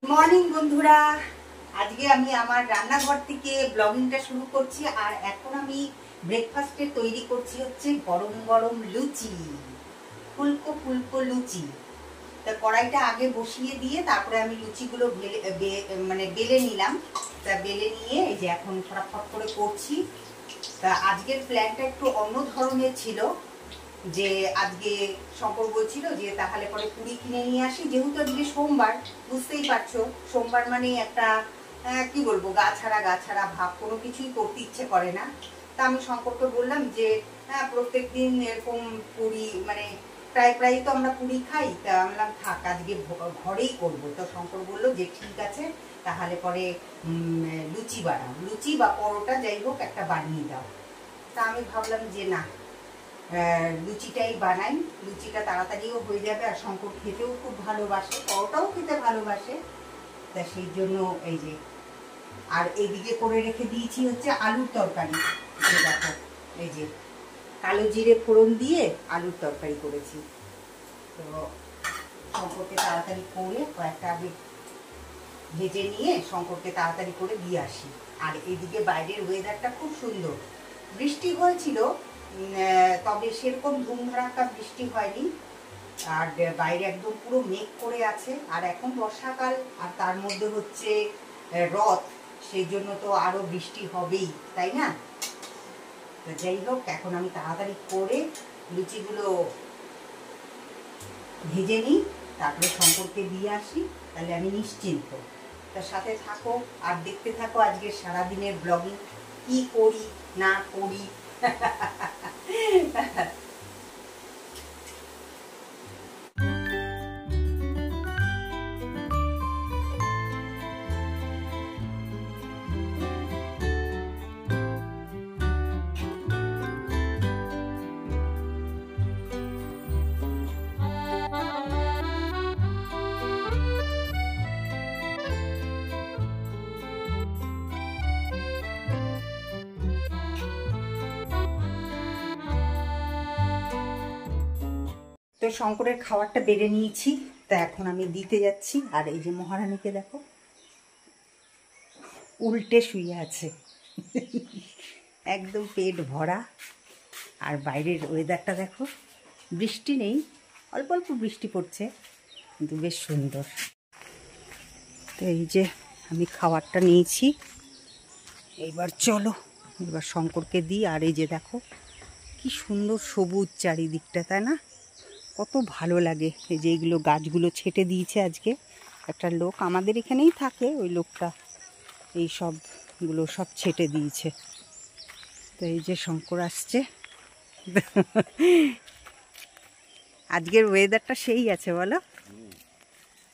Morning বন্ধুরা, আজকে আমি আমার রান্নাঘর থেকে ব্লগিংটা শুরু করছি। আর এখন আমি ব্রেকফাস্টে তৈরি করছি হচ্ছে গরম গরম লুচি, ফুলকো ফুলকো লুচি। তা কড়াইটা আগে বসিয়ে দিয়ে তারপরে আমি লুচিগুলো বেলে নিলাম। তা বেলে নিয়ে এই যে এখন ফটাফট করে করছি। তা আজকের প্ল্যানটা একটু অন্য ধরনের ছিল, যে আজকে শঙ্কর বলছিল যে তাহলে পরে পুরি কিনে নিয়ে আসি, যেহেতু আজকে সোমবার, বুঝতেই পারছো সোমবার মানে একটা কি বলবো গা ছাড়া ভাব, কোনো কিছুই করতে ইচ্ছে করে না। তা আমি শঙ্করকে বললাম যে প্রত্যেকদিন এরকম পুরি মানে প্রায় তো আমরা পুরি খাই, তা আমি বললাম থাক আজকে ঘরেই করবো। তো শঙ্কর বললো যে ঠিক আছে তাহলে পরে লুচি বানাও, লুচি বা পরোটা যাই হোক একটা বানিয়ে দাও। তা আমি ভাবলাম যে না, লুচিটাই বানাই, লুচিটা তাড়াতাড়িও হয়ে যাবে। আর শঙ্কর খেতেও খুব ভালোবাসে, পরোটাও খেতে ভালোবাসে, তা সেই জন্য এই যে। আর এইদিকে করে রেখে দিয়েছি হচ্ছে আলুর তরকারি। দেখো এই যে কালো জিরে ফোড়ন দিয়ে আলুর তরকারি করেছি। তো শঙ্করকে তাড়াতাড়ি করে কয়েকটা আগে ভেজে নিয়ে শঙ্করকে তাড়াতাড়ি করে দিয়ে আসি। আর এইদিকে বাইরের ওয়েদারটা খুব সুন্দর, বৃষ্টি হয়েছিল তবে সেরকম ধুমধারাক্কা বৃষ্টি হয়নি। আর বাইরে একদম পুরো মেঘ করে আছে। আর এখন বর্ষাকাল, আর তার মধ্যে হচ্ছে রথ, সেই জন্য তো আরো বৃষ্টি হবেই, তাই না? তো যাই হোক, এখন আমি তাড়াতাড়ি করে লুচিগুলো ভেজে নিই, তারপরে শঙ্করকে দিয়ে আসি, তাহলে আমি নিশ্চিন্ত। তার সাথে থাকো আর দেখতে থাকো আজকের সারাদিনের ব্লগিং, কি করি না করি। তো শঙ্করের খাবারটা বেড়ে নিয়েছি, তা এখন আমি দিতে যাচ্ছি। আর এই যে মহারানীকে দেখো উল্টে শুয়ে আছে, একদম পেট ভরা। আর বাইরের ওয়েদারটা দেখো, বৃষ্টি নেই, অল্প অল্প বৃষ্টি পড়ছে, কিন্তু বেশ সুন্দর। তো এই যে আমি খাবারটা নিয়েছি, এইবার চলো এবার শঙ্করকে দিই। আর এই যে দেখো কি সুন্দর সবুজ চারিদিকটা, তাই না? কত ভালো লাগে। এই যে এইগুলো গাছগুলো ছেটে দিয়েছে আজকে একটা লোক, আমাদের এখানেই থাকে ওই লোকটা, এই সবগুলো সব ছেটে দিয়েছে। তো এই যে শঙ্কর আসছে। আজকের ওয়েদারটা সেই আছে বলো,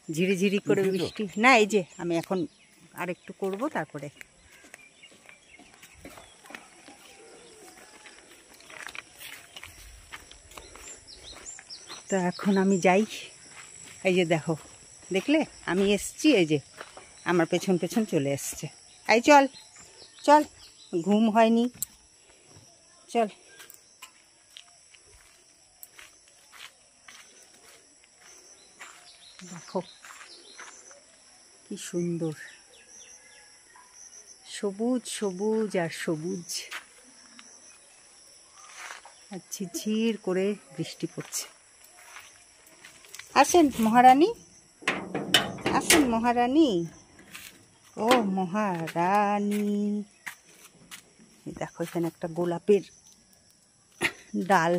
ঝিরিঝিরি করে বৃষ্টি না। এই যে আমি এখন আর একটু করবো তারপরে। তো এখন আমি যাই। এই যে দেখো, দেখলে আমি এসছি, এই যে আমার পেছন পেছন চলে এসছে। এই চল চল, ঘুম হয়নি, চল। দেখো কি সুন্দর, সবুজ সবুজ আর সবুজ, আর ঝিরঝির করে বৃষ্টি পড়ছে। আসেন মহারানী, আসেন মহারানী, ও মহারানী। দেখো এখানে একটা গোলাপের ডাল,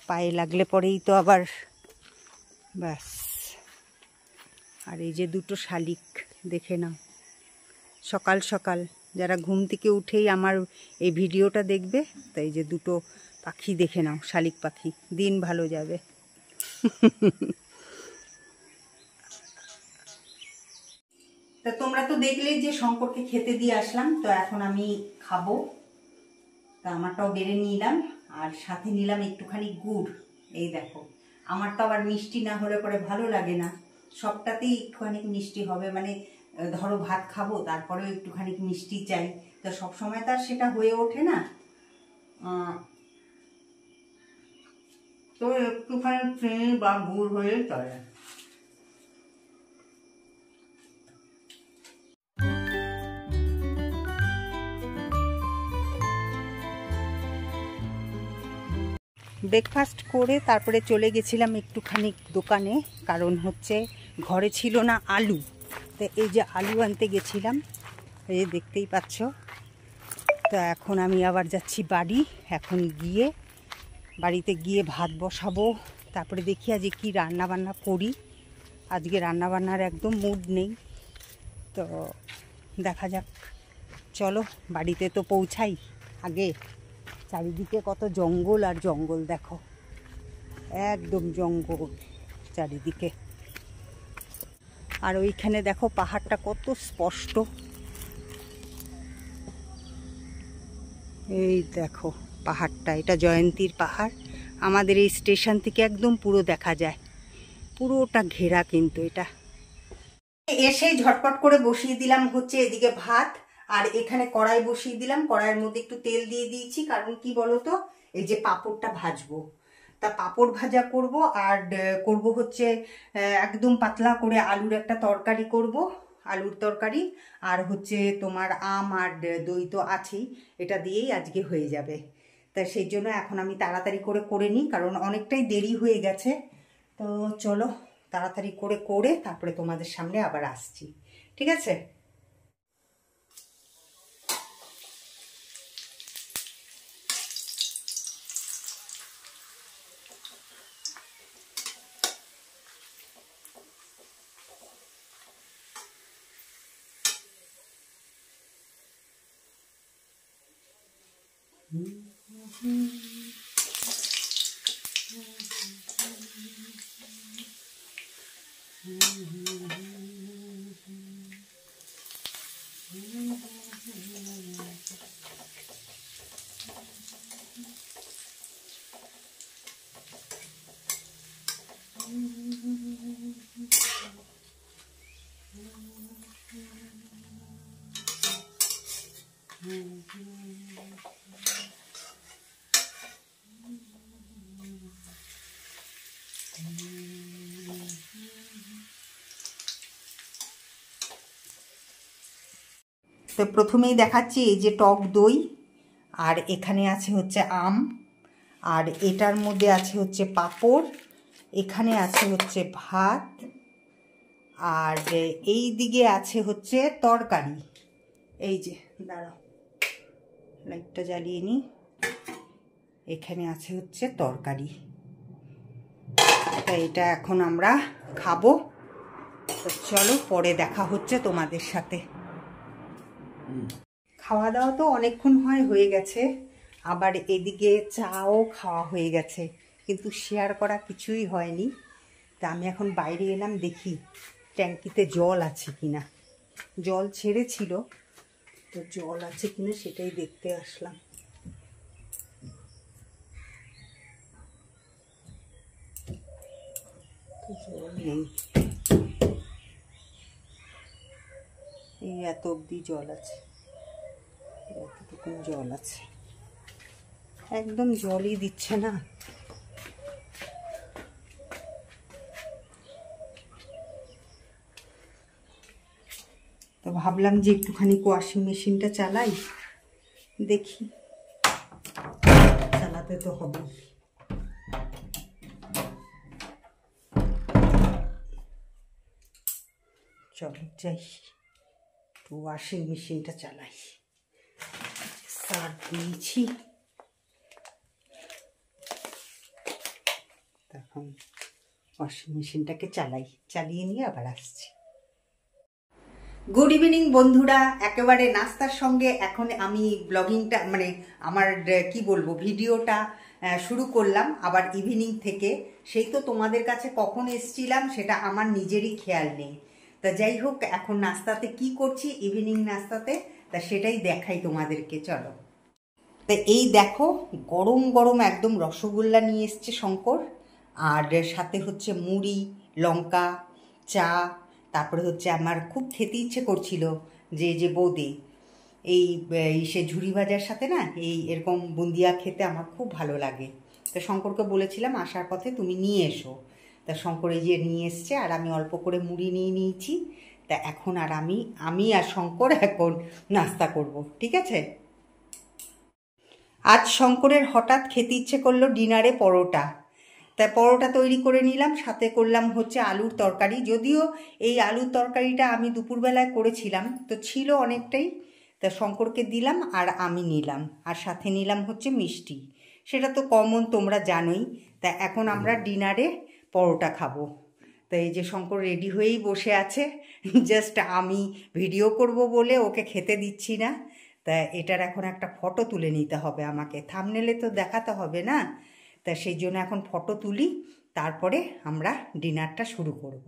পায়ে লাগলে পরেই তো আবার ব্যাস। আর এই যে দুটো শালিক, দেখে নাও, সকাল সকাল যারা ঘুম থেকে উঠেই আমার এই ভিডিওটা দেখবে, তো এই যে দুটো পাখি দেখে নাও, শালিক পাখি, দিন ভালো যাবে। তা তোমরা তো দেখলেই যে শঙ্করকে খেতে দিয়ে আসলাম, তো এখন আমি খাবো। তা আমারটাও বেড়ে নিলাম, আর সাথে নিলাম একটুখানি গুড়। এই দেখো, আমার তো আবার মিষ্টি না হলে পরে ভালো লাগে না, সবটাতেই একটুখানি মিষ্টি হবে। মানে ধরো ভাত খাবো তারপরেও একটুখানি মিষ্টি চাই, তো সবসময় তো আর সেটা হয়ে ওঠে না। তো একটুখানি চিনি বা গুড় হয়ে চলে। ব্রেকফাস্ট করে তারপরে চলে গেছিলাম একটুখানি দোকানে, কারণ হচ্ছে ঘরে ছিল না আলু, তো এই যে আলু আনতে গেছিলাম, এই দেখতেই পাচ্ছ। তো এখন আমি আবার যাচ্ছি বাড়ি, এখন গিয়ে বাড়িতে গিয়ে ভাত বসাবো, তারপরে দেখি আজকে কি রান্না বান্না করি। আজকে রান্না বান্নার একদম মুড নেই, তো দেখা যাক। চলো বাড়িতে তো পৌঁছাই আগে। চারিদিকে কত জঙ্গল আর জঙ্গল, দেখো একদম জঙ্গল চারিদিকে। আর ওইখানে দেখো পাহাড়টা কত স্পষ্ট, এই দেখো পাহাড়টা, এটা জয়ন্তীর পাহাড়। আমাদের এই স্টেশন থেকে একদম পুরো দেখা যায়, পুরোটা ঘেরা কিন্তু এটা। এসে ঝটপট করে বসিয়ে দিলাম হচ্ছে এদিকে ভাত, আর এখানে কড়াই বসিয়ে দিলাম। কড়াইয়ের মধ্যে একটু তেল দিয়ে দিয়েছি, কারণ কি বলতো, এই যে পাঁপড়টা ভাজবো, তা পাঁপড় ভাজা করব। আর করব হচ্ছে একদম পাতলা করে আলুর একটা তরকারি করব, আলুর তরকারি। আর হচ্ছে তোমার আম আর দই তো আছেই, এটা দিয়েই আজকে হয়ে যাবে। তা সেই জন্য এখন আমি তাড়াতাড়ি করে নিই, কারণ অনেকটাই দেরি হয়ে গেছে। তো চলো তাড়াতাড়ি করে তারপরে তোমাদের সামনে আবার আসছি, ঠিক আছে? তো প্রথমেই দেখাচ্ছি এই যে টক দই, আর এখানে আছে হচ্ছে আম, আর এটার মধ্যে আছে হচ্ছে পাঁপড়, এখানে আছে হচ্ছে ভাত, আর এই দিকে আছে হচ্ছে তরকারি। এই যে দাঁড়াও লাইটটা জ্বালিয়ে নিই, এখানে আছে হচ্ছে তরকারি। তা এটা এখন আমরা খাবো, তো চলো পরে দেখা হচ্ছে তোমাদের সাথে। খাওয়া দাওয়া তো অনেকক্ষণ হয়ে গেছে, আবার এদিকে চাও খাওয়া হয়ে গেছে, কিন্তু শেয়ার করা কিছুই হয়নি। তা আমি এখন বাইরে এলাম, দেখি ট্যাঙ্কিতে জল আছে কিনা। জল ছেড়েছিল, তো জল আছে কিনা সেটাই দেখতে আসলাম। তো জল নেই, এই এত অবধি জল আছে, এতটুকু জল আছে, একদম জলই দিচ্ছে না। তো ভাবলাম যে একটুখানি ওয়াশিং মেশিনটা চালাই, দেখি, চালাতে তো হবে। চলো যাই, তো ওয়াশিং মেশিনটা চালাই। সার্ফ দিয়েছি, তখন ওয়াশিং মেশিনটাকে চালিয়ে নিয়ে আবার আসছি। গুড ইভিনিং বন্ধুরা, একেবারে নাস্তার সঙ্গে এখন আমি ব্লগিংটা মানে আমার কি বলবো ভিডিওটা শুরু করলাম আবার ইভিনিং থেকে। সেই তো তোমাদের কাছে কখন এসছিলাম সেটা আমার নিজেরই খেয়াল নেই। তা যাই হোক, এখন নাস্তাতে কি করছি ইভিনিং নাস্তাতে, তা সেটাই দেখাই তোমাদেরকে, চলো। তা এই দেখো গরম গরম একদম রসগোল্লা নিয়ে এসছে শঙ্কর, আর সাথে হচ্ছে মুড়ি, লঙ্কা, চা, তারপরে হচ্ছে আমার খুব খেতে ইচ্ছে করছিল যে বৌদি এই সে ঝুরি ভাজার সাথে না এই এরকম বুন্দিয়া খেতে আমার খুব ভালো লাগে। তা শঙ্করকে বলেছিলাম আসার পথে তুমি নিয়ে এসো, তা শঙ্কর এই যে নিয়ে এসছে, আর আমি অল্প করে মুড়ি নিয়ে নিয়েছি। তা এখন আর আমি আর শঙ্কর এখন নাস্তা করব, ঠিক আছে? আজ শঙ্করের হঠাৎ খেতে ইচ্ছে করলো ডিনারে পরোটা, তাই পরোটা তৈরি করে নিলাম, সাথে করলাম হচ্ছে আলুর তরকারি। যদিও এই আলুর তরকারিটা আমি দুপুরবেলায় করেছিলাম, তো ছিল অনেকটাই, তা শঙ্করকে দিলাম আর আমি নিলাম, আর সাথে নিলাম হচ্ছে মিষ্টি। সেটা তো কমন, তোমরা জানোই। তা এখন আমরা ডিনারে পরোটা খাবো। তো এই যে শঙ্কর রেডি হয়েই বসে আছে, জাস্ট আমি ভিডিও করব বলে ওকে খেতে দিচ্ছি না। তা এটার এখন একটা ফটো তুলে নিতে হবে আমাকে, থাম্বনেলে তো দেখাতে হবে না। তা সেই জন্য এখন ফটো তুলি, তারপরে আমরা ডিনারটা শুরু করব।